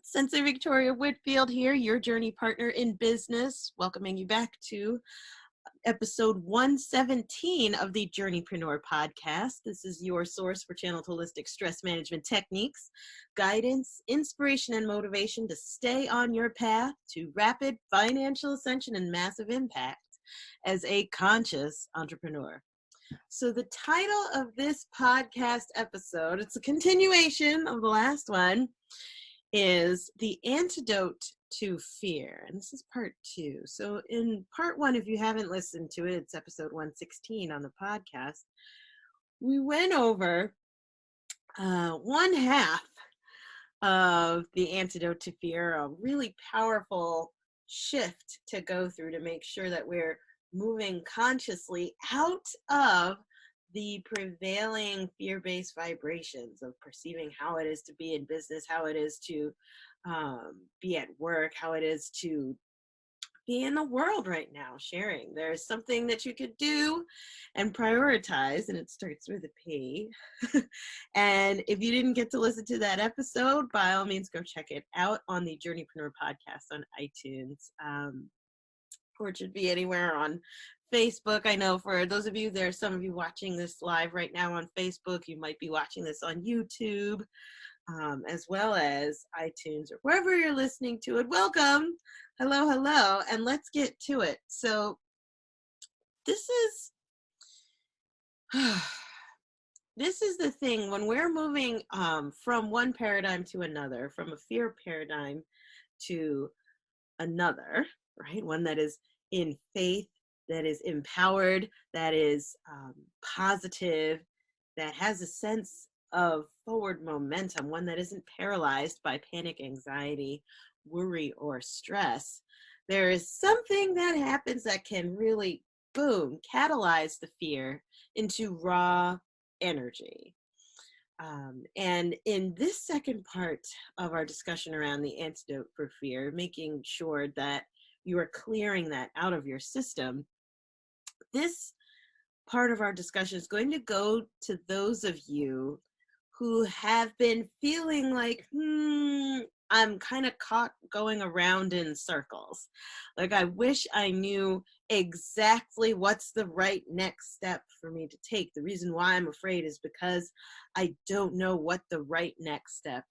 Sensei Victoria Whitfield here, your journey partner in business, welcoming you back to episode 117 of the Journeypreneur Podcast. This is your source for channeled holistic stress management techniques, guidance, inspiration, and motivation to stay on your path to rapid financial ascension and massive impact as a conscious entrepreneur. So the title of this podcast episode, it's a continuation of the last one, is The Antidote to Fear. And this is part 2. So in part 1, if you haven't listened to it, it's episode 116 on the podcast. We went over one half of The Antidote to Fear, a really powerful shift to go through to make sure that we're moving consciously out of the prevailing fear-based vibrations of perceiving how it is to be in business, how it is to be at work, how it is to be in the world right now, sharing. There's something that you could do and prioritize, and it starts with a P. And if you didn't get to listen to that episode, by all means, go check it out on the Journeypreneur Podcast on iTunes. Or it should be anywhere on Facebook. I know for those of you, there are some of you watching this live right now on Facebook. You might be watching this on YouTube, as well as iTunes or wherever you're listening to it. Welcome. Hello, hello. And let's get to it. So this is the thing when we're moving from one paradigm to another, from a fear paradigm to another, right? One that is in faith, that is empowered, that is positive, that has a sense of forward momentum, one that isn't paralyzed by panic, anxiety, worry, or stress. There is something that happens that can really, boom, catalyze the fear into raw energy. And in this second part of our discussion around the antidote for fear, making sure that you are clearing that out of your system, this part of our discussion is going to go to those of you who have been feeling like, I'm kind of caught going around in circles. Like, I wish I knew exactly what's the right next step for me to take. The reason why I'm afraid is because I don't know what the right next step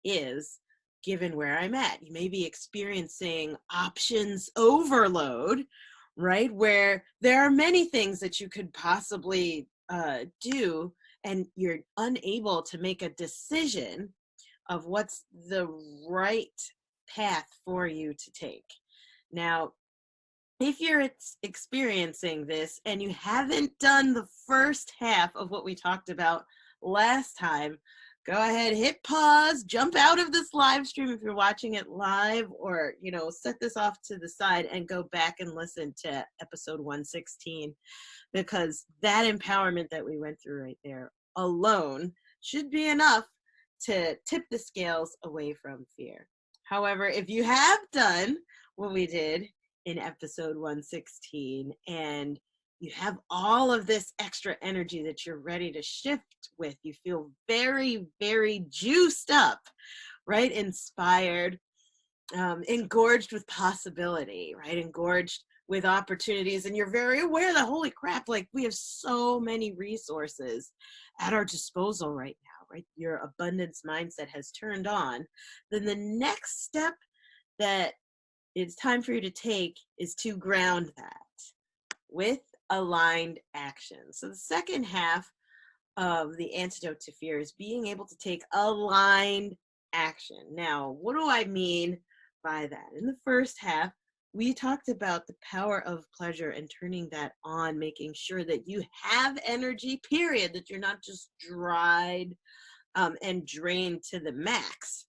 is, given where I'm at. You may be experiencing options overload, right? Where there are many things that you could possibly do, and you're unable to make a decision of what's the right path for you to take. Now, if you're experiencing this and you haven't done the first half of what we talked about last time, go ahead, hit pause, jump out of this live stream if you're watching it live, or, set this off to the side and go back and listen to episode 116, because that empowerment that we went through right there alone should be enough to tip the scales away from fear. However, if you have done what we did in episode 116 and you have all of this extra energy that you're ready to shift with, you feel very, very juiced up, right? Inspired, engorged with possibility, right? Engorged with opportunities. And you're very aware that, holy crap, like, we have so many resources at our disposal right now, right? Your abundance mindset has turned on. Then the next step that it's time for you to take is to ground that with aligned action. So the second half of the antidote to fear is being able to take aligned action. Now, what do I mean by that? In the first half, we talked about the power of pleasure and turning that on, making sure that you have energy, period, that you're not just dried and drained to the max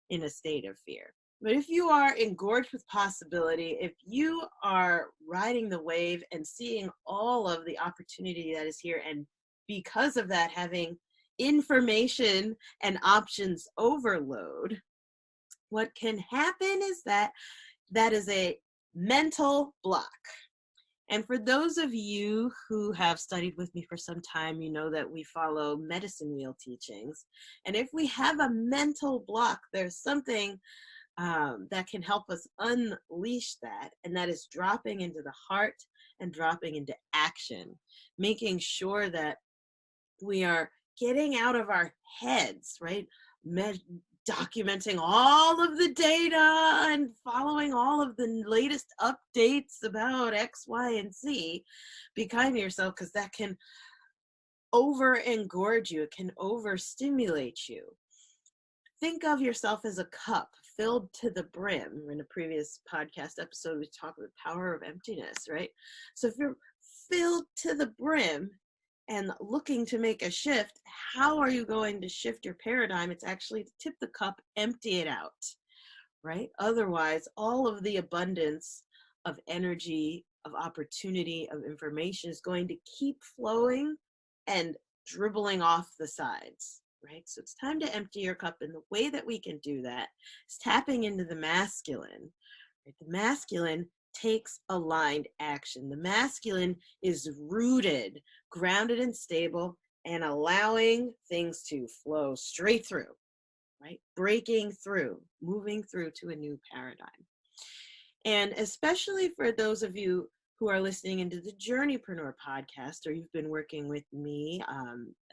in a state of fear. But if you are engorged with possibility, if you are riding the wave and seeing all of the opportunity that is here, and because of that, having information and options overload, what can happen is that is a mental block. And for those of you who have studied with me for some time, you know that we follow medicine wheel teachings. And if we have a mental block, there's something that can help us unleash that. And that is dropping into the heart and dropping into action, making sure that we are getting out of our heads, right? Documenting all of the data and following all of the latest updates about X, Y, and Z. Be kind to yourself, because that can over engorge you. It can overstimulate you. Think of yourself as a cup filled to the brim. In a previous podcast episode, we talked about the power of emptiness, right? So if you're filled to the brim and looking to make a shift, how are you going to shift your paradigm? It's actually to tip the cup, empty it out, right? Otherwise, all of the abundance of energy, of opportunity, of information is going to keep flowing and dribbling off the sides, right? So it's time to empty your cup. And the way that we can do that is tapping into the masculine. Right? The masculine takes aligned action. The masculine is rooted, grounded, and stable, and allowing things to flow straight through, right? Breaking through, moving through to a new paradigm. And especially for those of you who are listening into the Journeypreneur Podcast, or you've been working with me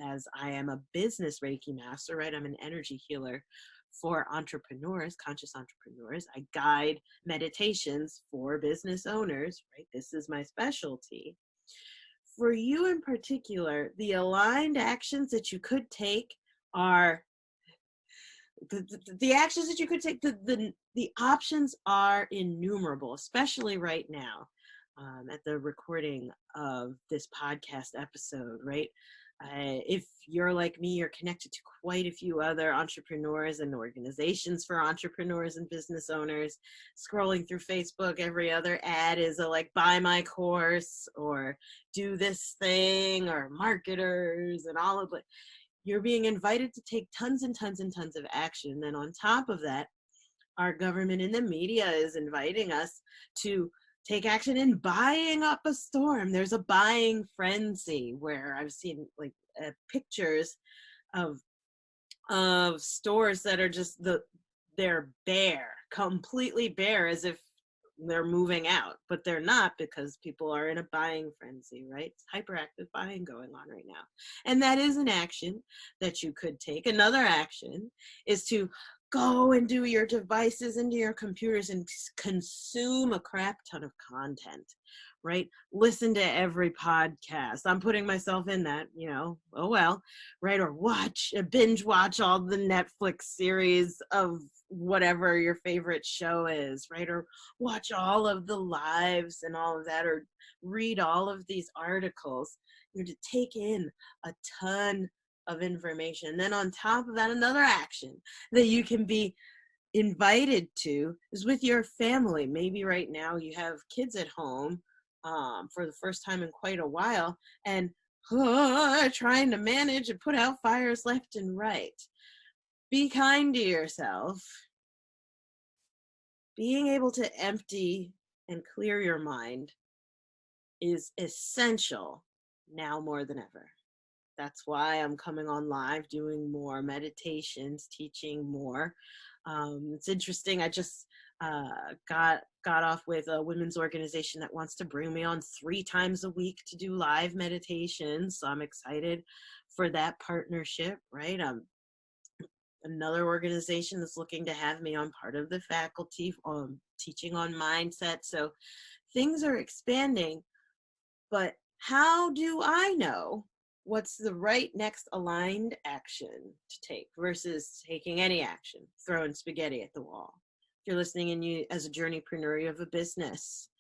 as I am a business Reiki master, right? I'm an energy healer for entrepreneurs, conscious entrepreneurs. I guide meditations for business owners, right? This is my specialty. For you in particular, the aligned actions that you could take are the actions that you could take. The options are innumerable, especially right now at the recording of this podcast episode, right? If you're like me, you're connected to quite a few other entrepreneurs and organizations for entrepreneurs and business owners. Scrolling through Facebook, every other ad is a like, buy my course or do this thing, or marketers and all of it. You're being invited to take tons and tons and tons of action. Then on top of that, our government and the media is inviting us to take action in buying up a storm. There's a buying frenzy where I've seen like pictures of stores that are just they're bare, completely bare, as if they're moving out, but they're not, because people are in a buying frenzy, right? It's hyperactive buying going on right now. And that is an action that you could take. Another action is to go into your devices, into your computers, and consume a crap ton of content, right? Listen to every podcast. I'm putting myself in that, oh well, right? Or binge watch all the Netflix series of whatever your favorite show is, right? Or watch all of the lives and all of that, or read all of these articles, to take in a ton of information. And then on top of that, another action that you can be invited to is with your family. Maybe right now you have kids at home for the first time in quite a while, and trying to manage and put out fires left and right. Be kind to yourself. Being able to empty and clear your mind is essential now more than ever. That's why I'm coming on live, doing more meditations, teaching more. It's interesting. I just got off with a women's organization that wants to bring me on 3 times a week to do live meditations. So I'm excited for that partnership, right? Another organization that's looking to have me on part of the faculty, teaching on mindset. So things are expanding, but how do I know what's the right next aligned action to take versus taking any action, throwing spaghetti at the wall? If you're listening and you, as a journeypreneur, you have a business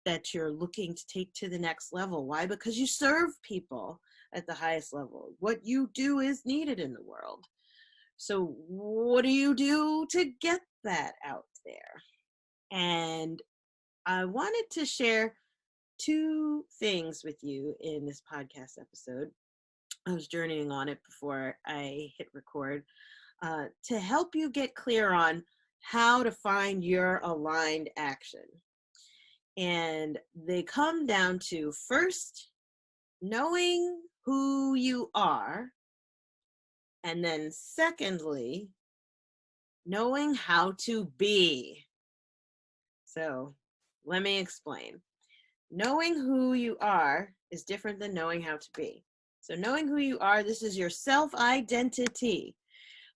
that you're looking to take to the next level. Why? Because you serve people at the highest level. What you do is needed in the world. So what do you do to get that out there? And I wanted to share 2 things with you in this podcast episode. I was journeying on it before I hit record to help you get clear on how to find your aligned action. And they come down to, first, knowing who you are, and then secondly, knowing how to be. So let me explain. Knowing who you are is different than knowing how to be. So knowing who you are, this is your self-identity.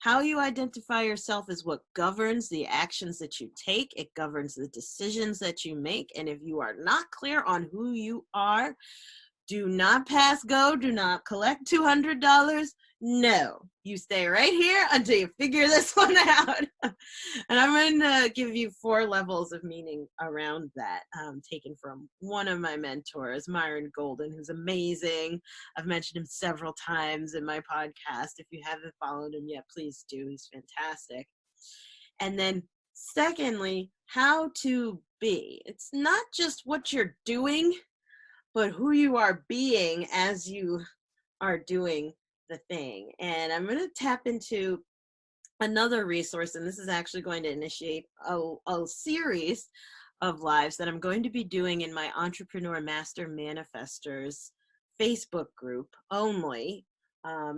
How you identify yourself is what governs the actions that you take. It governs the decisions that you make. And if you are not clear on who you are, do not pass go. Do not collect $200. No, you stay right here until you figure this one out. And I'm going to give you 4 levels of meaning around that, taken from one of my mentors, Myron Golden, who's amazing. I've mentioned him several times in my podcast. If you haven't followed him yet, please do. He's fantastic. And then secondly, how to be. It's not just what you're doing, but who you are being as you are doing the thing. And I'm going to tap into another resource, and this is actually going to initiate a series of lives that I'm going to be doing in my Entrepreneur Master Manifestors Facebook group only.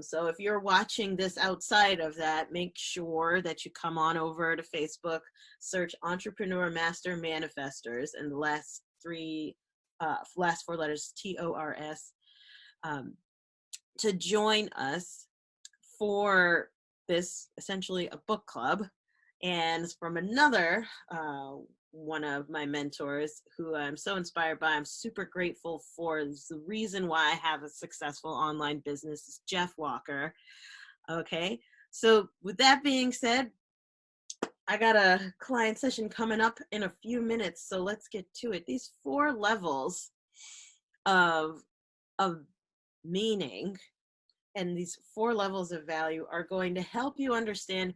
So if you're watching this outside of that, make sure that you come on over to Facebook, search Entrepreneur Master Manifestors, and the last 4 letters, TORS, to join us for this, essentially a book club. And from another one of my mentors who I'm so inspired by, I'm super grateful for. This is the reason why I have a successful online business, is Jeff Walker. Okay, so with that being said, I got a client session coming up in a few minutes, so let's get to it. These 4 levels of meaning and these 4 levels of value are going to help you understand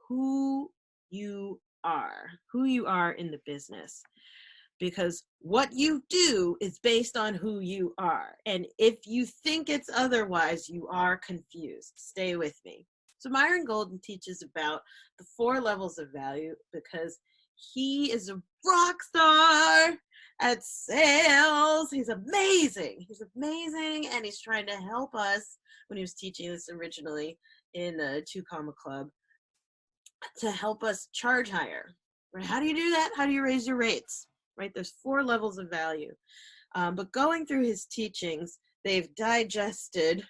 who you are in the business. Because what you do is based on who you are. And if you think it's otherwise, you are confused. Stay with me. So Myron Golden teaches about the 4 levels of value because he is a rock star at sales. He's amazing. He's amazing. And he's trying to help us, when he was teaching this originally in the 2 Comma Club, to help us charge higher. Right? How do you do that? How do you raise your rates? Right? There's 4 levels of value. But going through his teachings, they've digested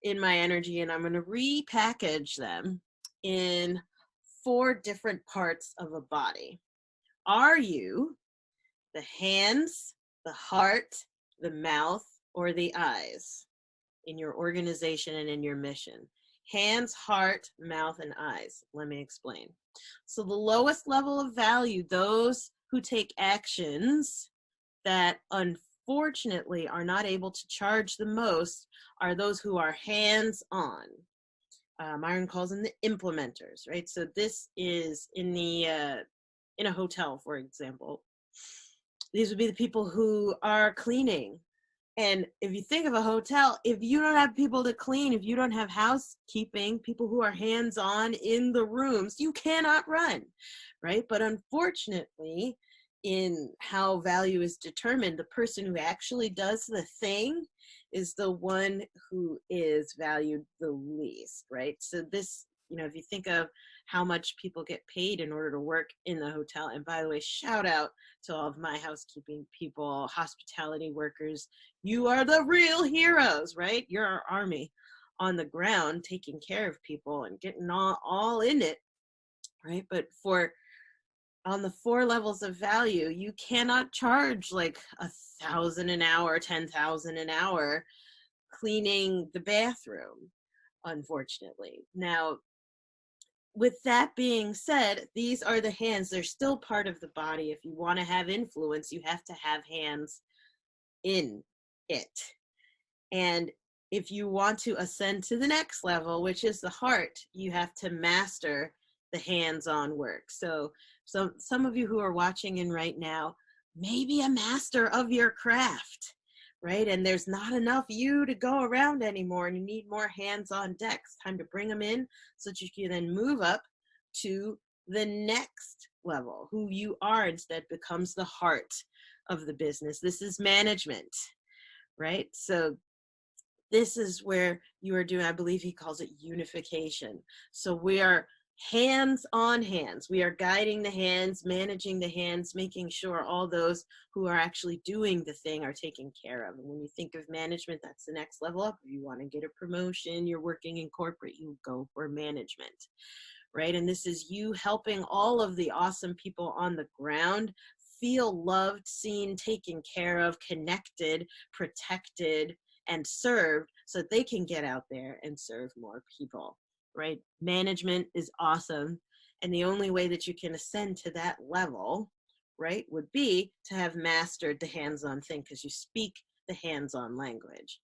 in my energy, and I'm going to repackage them in 4 different parts of a body. Are you the hands, the heart, the mouth, or the eyes in your organization and in your mission? Hands, heart, mouth, and eyes. Let me explain. So the lowest level of value, those who take actions that unfortunately are not able to charge the most, are those who are hands-on. Myron calls them the implementers, right? So this is in a hotel, for example. These would be the people who are cleaning. And if you think of a hotel, if you don't have people to clean, if you don't have housekeeping, people who are hands-on in the rooms, you cannot run, right? But unfortunately, in how value is determined, the person who actually does the thing is the one who is valued the least, right? So this, if you think of how much people get paid in order to work in the hotel, and by the way, shout out to all of my housekeeping people, hospitality workers, you are the real heroes, right? You're our army on the ground taking care of people and getting all in it, right? But on the 4 levels of value, you cannot charge like $1,000 an hour, $10,000 an hour cleaning the bathroom, unfortunately. Now, with that being said, these are the hands. They're still part of the body. If you want to have influence, you have to have hands in it. And if you want to ascend to the next level, which is the heart, you have to master the hands-on work. So some of you who are watching in right now may be a master of your craft, right? And there's not enough you to go around anymore, and you need more hands on deck. It's time to bring them in so that you can then move up to the next level, who you are instead, becomes the heart of the business. This is management, right? So this is where you are doing, I believe he calls it unification. So we are hands on hands. We are guiding the hands, managing the hands, making sure all those who are actually doing the thing are taken care of. And when you think of management, that's the next level up. If you want to get a promotion, you're working in corporate, you go for management, right? And this is you helping all of the awesome people on the ground feel loved, seen, taken care of, connected, protected, and served, so that they can get out there and serve more people, right? Management is awesome. And the only way that you can ascend to that level, right, would be to have mastered the hands-on thing, because you speak the hands-on language.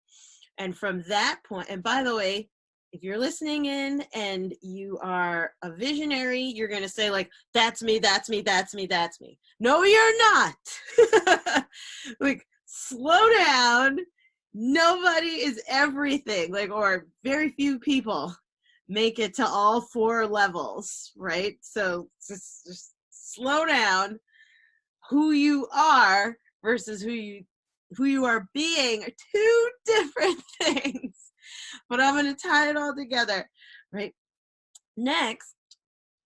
And from that point, and by the way, if you're listening in and you are a visionary, you're going to say like, that's me, that's me, that's me, that's me. No, you're not. Like, slow down. Nobody is everything, like, or very few people make it to all 4 levels, right? So just slow down. Who you are versus who you are being are 2 different things. But I'm going to tie it all together, right? Next,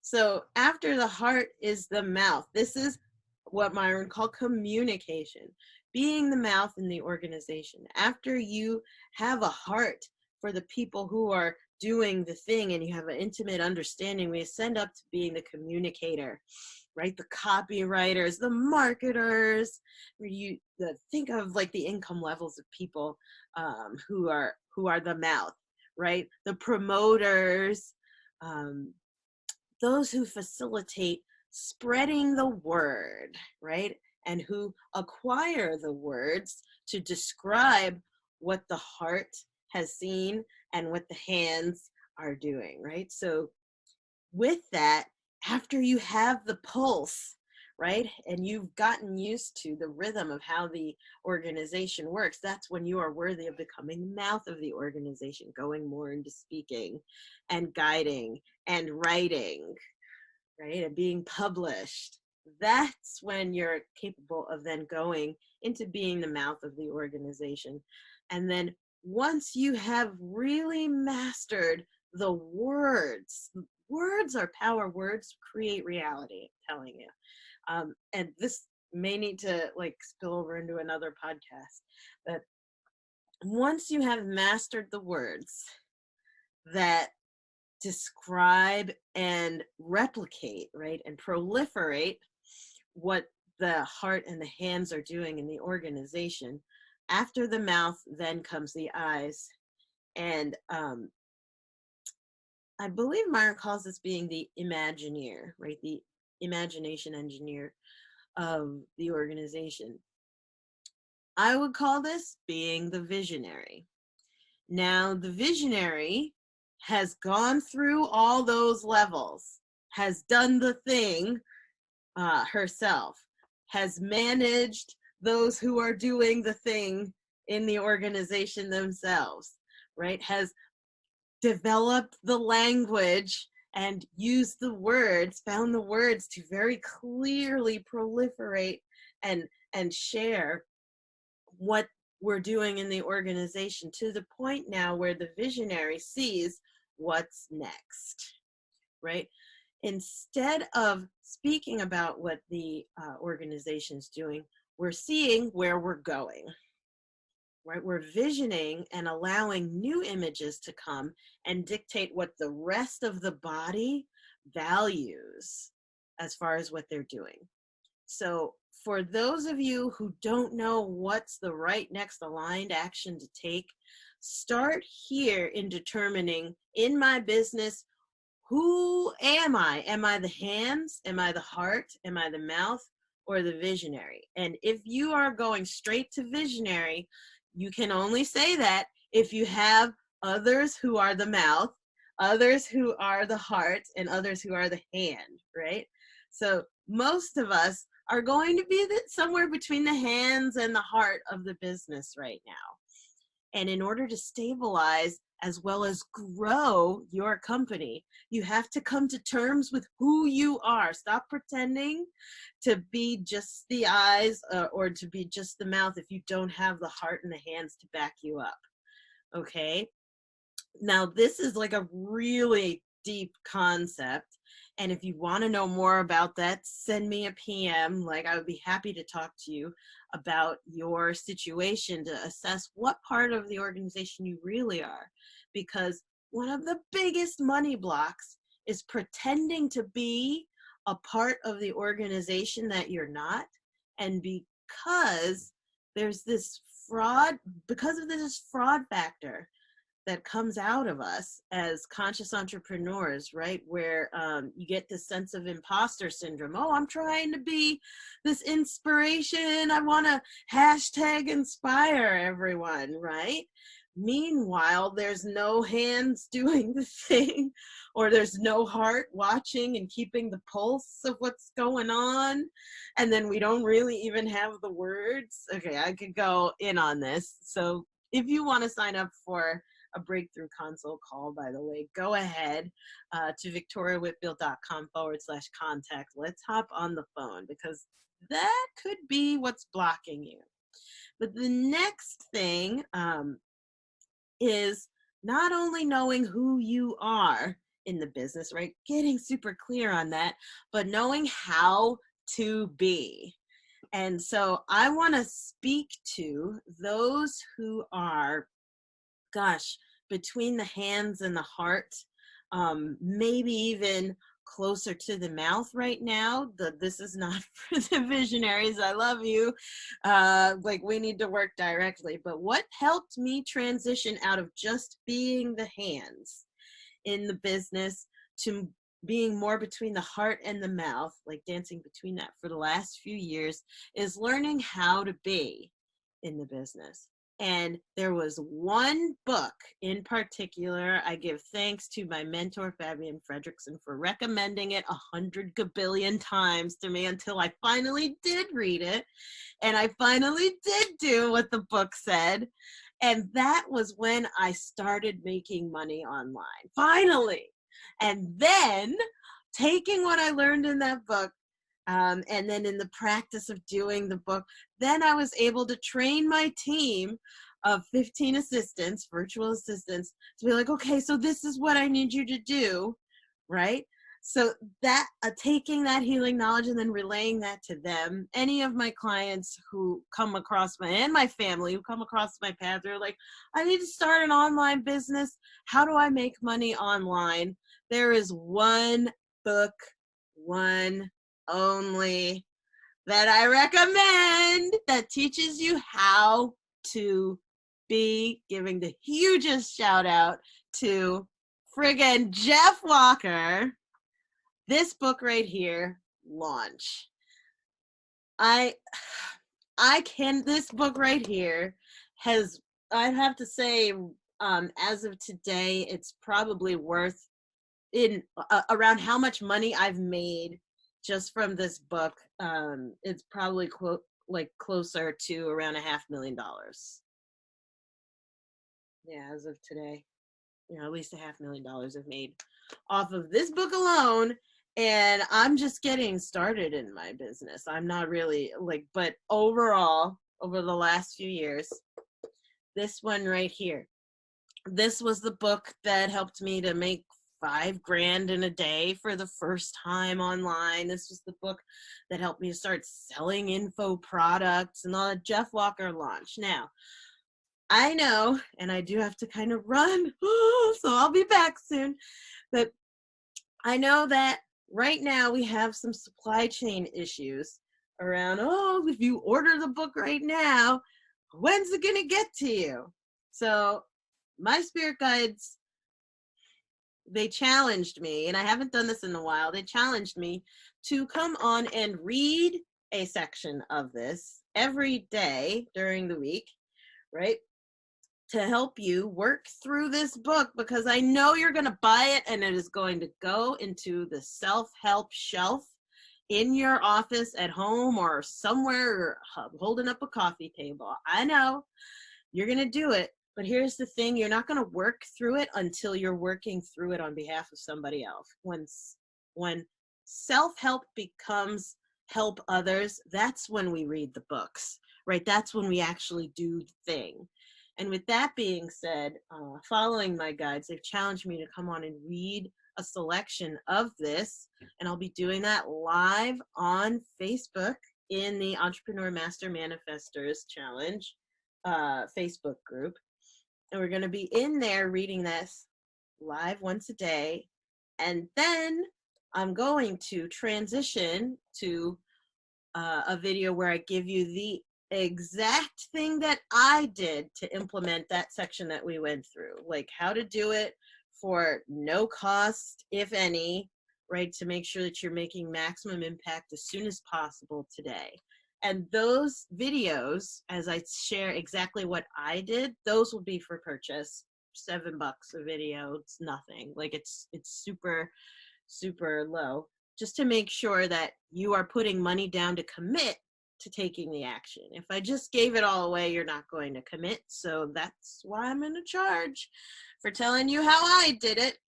so after the heart is the mouth. This is what Myron called communication, being the mouth in the organization. After you have a heart for the people who are doing the thing and you have an intimate understanding, we ascend up to being the communicator, right? The copywriters, the marketers. Think of like the income levels of people who are the mouth, right? The promoters, those who facilitate spreading the word, right? And who acquire the words to describe what the heart has seen and what the hands are doing, right? So with that, after you have the pulse, right, and you've gotten used to the rhythm of how the organization works, that's when you are worthy of becoming the mouth of the organization, going more into speaking and guiding and writing, right, and being published. That's when you're capable of then going into being the mouth of the organization. And then once you have really mastered the words are power. Words create reality, I'm telling you. And this may need to like spill over into another podcast. But once you have mastered the words that describe and replicate, right, and proliferate what the heart and the hands are doing in the organization, after the mouth, then comes the eyes. And I believe Myron calls this being the Imagineer, right? The imagination engineer of the organization. I would call this being the visionary. Now, the visionary has gone through all those levels, has done the thing herself, has managed those who are doing the thing in the organization themselves, right? Has developed the language and used the words, found the words to very clearly proliferate and share what we're doing in the organization, to the point now where the visionary sees what's next, right? Instead of speaking about what the organization's doing, we're seeing where we're going, right? We're visioning and allowing new images to come and dictate what the rest of the body values as far as what they're doing. So for those of you who don't know what's the right next aligned action to take, start here in determining, in my business, who am I? Am I the hands? Am I the heart? Am I the mouth? Or the visionary? And if you are going straight to visionary, you can only say that if you have others who are the mouth, others who are the heart, and others who are the hand, right? So most of us are going to be somewhere between the hands and the heart of the business right now. And in order to stabilize as well as grow your company, you have to come to terms with who you are. Stop pretending to be just the eyes or to be just the mouth if you don't have the heart and the hands to back you up. Okay? Now, this is like a really deep concept. And if you want to know more about that, send me a PM. Like, I would be happy to talk to you about your situation to assess what part of the organization you really are. Because one of the biggest money blocks is pretending to be a part of the organization that you're not. And because there's this fraud, because of this fraud factor that comes out of us as conscious entrepreneurs, right? Where you get this sense of imposter syndrome. Oh, I'm trying to be this inspiration. I want to hashtag inspire everyone, right? Meanwhile, there's no hands doing the thing, or there's no heart watching and keeping the pulse of what's going on. And then we don't really even have the words. Okay, I could go in on this. So if you want to sign up for a breakthrough consult call, by the way, go ahead to victoriawhitfield.com/contact. Let's hop on the phone, because that could be what's blocking you. But the next thing is not only knowing who you are in the business, right? Getting super clear on that, but knowing how to be. And so I want to speak to those who are, gosh, between the hands and the heart, maybe even closer to the mouth right now. This is not for the visionaries. I love you. Like, we need to work directly. But what helped me transition out of just being the hands in the business to being more between the heart and the mouth, like dancing between that for the last few years, is learning how to be in the business. And there was one book in particular. I give thanks to my mentor, Fabian Fredrickson, for recommending it 100 gabillion times to me until I finally did read it. And I finally did do what the book said. And that was when I started making money online, finally. And then taking what I learned in that book, and then in the practice of doing the book, then I was able to train my team of 15 assistants, virtual assistants, to be like, okay, so this is what I need you to do, right? So that taking that healing knowledge and then relaying that to them. Any of my clients who come across and my family who come across my path, they're like, I need to start an online business. How do I make money online? There is one book, one only, that I recommend that teaches you how to be, giving the hugest shout out to friggin' Jeff Walker. This book right here, Launch. This book right here has, I have to say, as of today, it's probably worth in around how much money I've made just from this book. It's probably closer to around $500,000. Yeah, as of today, at least $500,000 I've made off of this book alone. And I'm just getting started in my business. I'm not really but overall, over the last few years, this one right here, this was the book that helped me to make $5,000 in a day for the first time online. This was the book that helped me to start selling info products and all that. Jeff Walker Launch. Now, I know, and I do have to kind of run, so I'll be back soon, but I know that right now we have some supply chain issues around, if you order the book right now, when's it going to get to you? So my spirit guides, they challenged me, and I haven't done this in a while, they challenged me to come on and read a section of this every day during the week, right? To help you work through this book, because I know you're going to buy it and it is going to go into the self-help shelf in your office, at home, or somewhere, holding up a coffee table. I know you're going to do it, But here's the thing, you're not going to work through it until you're working through it on behalf of somebody else. When self-help becomes help others, that's when we read the books, right? That's when we actually do the thing. And with that being said, following my guides, they've challenged me to come on and read a selection of this, and I'll be doing that live on Facebook in the Entrepreneur Master Manifestors Challenge Facebook group. And we're going to be in there reading this live once a day. And then I'm going to transition to a video where I give you the exact thing that I did to implement that section that we went through, like how to do it for no cost, if any, right? To make sure that you're making maximum impact as soon as possible today. And those videos, as I share exactly what I did, those will be for purchase. $7 a video, it's nothing. Like it's super, super low, just to make sure that you are putting money down to commit to taking the action. If I just gave it all away, you're not going to commit. So that's why I'm in a charge for telling you how I did it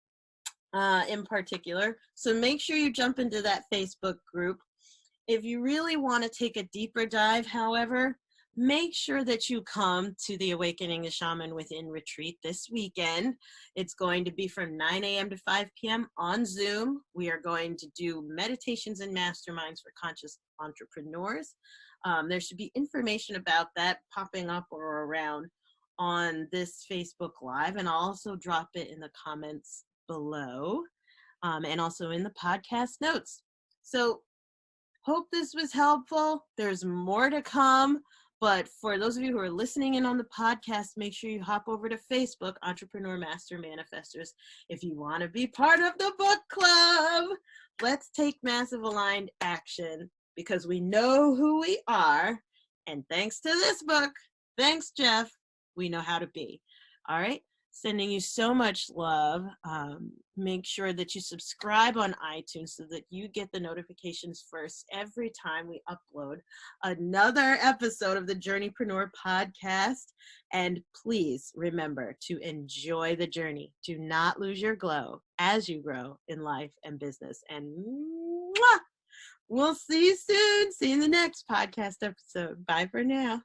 in particular. So make sure you jump into that Facebook group. If you really want to take a deeper dive, however, make sure that you come to the Awakening the Shaman Within retreat this weekend. It's going to be from 9 a.m. to 5 p.m. on Zoom. We are going to do meditations and masterminds for conscious entrepreneurs. There should be information about that popping up or around on this Facebook Live, and I'll also drop it in the comments below and also in the podcast notes. So hope this was helpful. There's more to come, but for those of you who are listening in on the podcast, make sure you hop over to Facebook, Entrepreneur Master Manifestors, if you want to be part of the book club. Let's take massive aligned action because we know who we are, and thanks to this book, thanks, Jeff, we know how to be. All right? Sending you so much love. Make sure that you subscribe on iTunes so that you get the notifications first every time we upload another episode of the Journeypreneur Podcast. And please remember to enjoy the journey. Do not lose your glow as you grow in life and business. And we'll see you soon. See you in the next podcast episode. Bye for now.